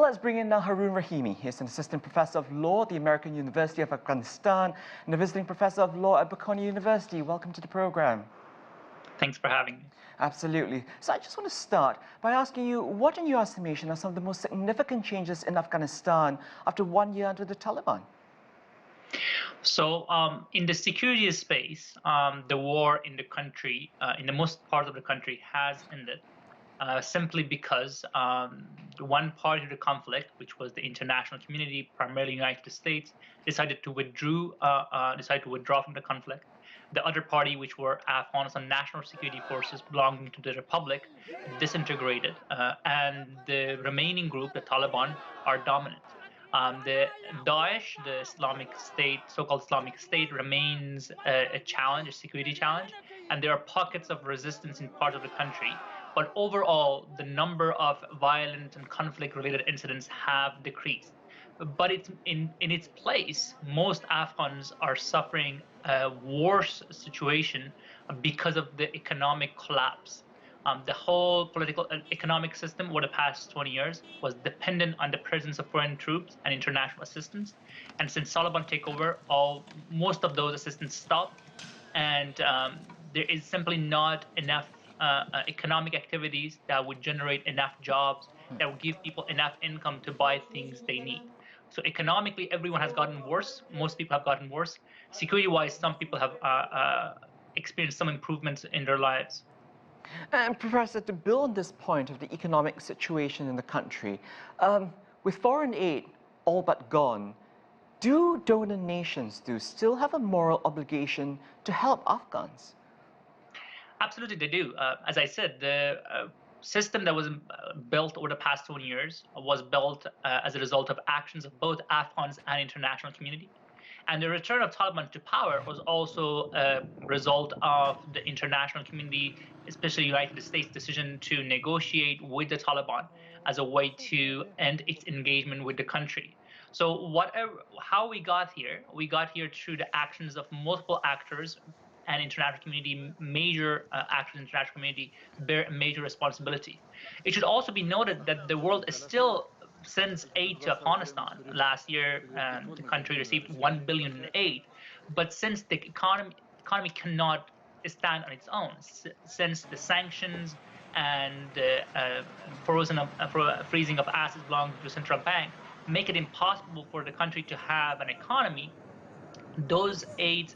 let's bring in now Haroon Rahimi. He's an assistant professor of law at the American University of Afghanistan and a visiting professor of law at Bocconi University. Welcome to the program. Thanks for having me. Absolutely. So I just want to start by asking you, what in your estimation are some of the most significant changes in Afghanistan after 1 year under the Taliban? So in the security space, the war in the country, in the most part of the country, has ended simply because one party to the conflict, which was the international community, primarily the United States, decided to withdraw from the conflict. The other party, which were Afghanistan national security forces belonging to the republic, disintegrated, and the remaining group, the Taliban, are dominant. The Daesh, the Islamic State, so-called Islamic State, remains a challenge, a security challenge, and there are pockets of resistance in parts of the country. But overall, the number of violent and conflict-related incidents have decreased. But in its place, most Afghans are suffering a worse situation because of the economic collapse. The whole political and economic system over the past 20 years was dependent on the presence of foreign troops and international assistance. And since Taliban take over, most of those assistance stopped, and there is simply not enough economic activities that would generate enough jobs, that would give people enough income to buy things they need. So economically, everyone has gotten worse. Most people have gotten worse. Security-wise, some people have experienced some improvements in their lives. And Professor, to build on this point of the economic situation in the country, with foreign aid all but gone, do donor nations still have a moral obligation to help Afghans? Absolutely, they do. As I said, the system that was built over the past 20 years was built as a result of actions of both Afghans and international community. And the return of Taliban to power was also a result of the international community, especially the United States' decision to negotiate with the Taliban as a way to end its engagement with the country. So how we got here through the actions of multiple actors and international community, major actors in the international community bear a major responsibility. It should also be noted that the world is still sends aid to Afghanistan. Last year, the country received $1 billion in aid, but since the economy cannot stand on its own, since the sanctions and the freezing of assets belonging to the central bank make it impossible for the country to have an economy, those aids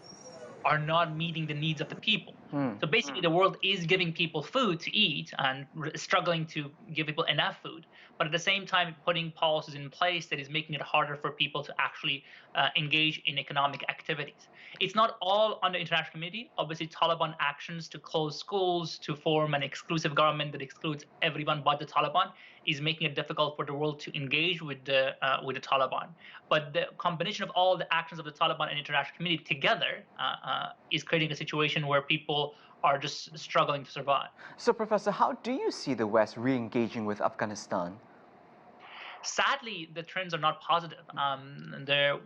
are not meeting the needs of the people. So basically, the world is giving people food to eat and struggling to give people enough food, but at the same time putting policies in place that is making it harder for people to actually engage in economic activities. It's not all on the international community. Obviously, Taliban actions to close schools, to form an exclusive government that excludes everyone but the Taliban, is making it difficult for the world to engage with the Taliban. But the combination of all the actions of the Taliban and international community together is creating a situation where people are just struggling to survive. So, Professor, how do you see the West re-engaging with Afghanistan? Sadly, the trends are not positive. The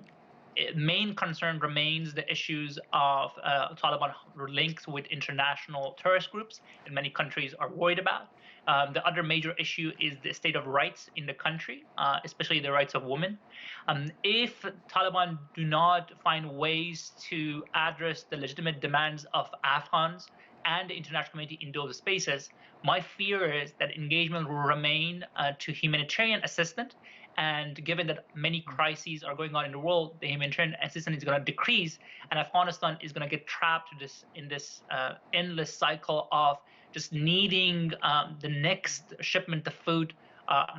main concern remains the issues of Taliban links with international terrorist groups that many countries are worried about. The other major issue is the state of rights in the country, especially the rights of women. If Taliban do not find ways to address the legitimate demands of Afghans and the international community in those spaces, my fear is that engagement will remain to humanitarian assistance. And given that many crises are going on in the world, the humanitarian assistance is going to decrease, and Afghanistan is going to get trapped in this endless cycle of just needing the next shipment of food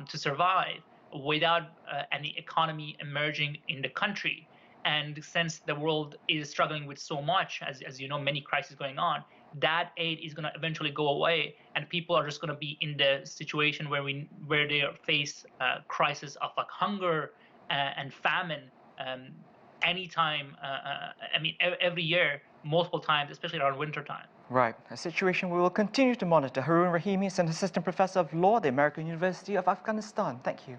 to survive without any economy emerging in the country. And since the world is struggling with so much, as you know, many crises going on, that aid is going to eventually go away, and people are just going to be in the situation where they face crisis of like hunger and famine anytime. I mean, every year, multiple times, especially around winter time. Right, a situation we will continue to monitor. Haroon Rahimi is an assistant professor of law at the American University of Afghanistan. Thank you.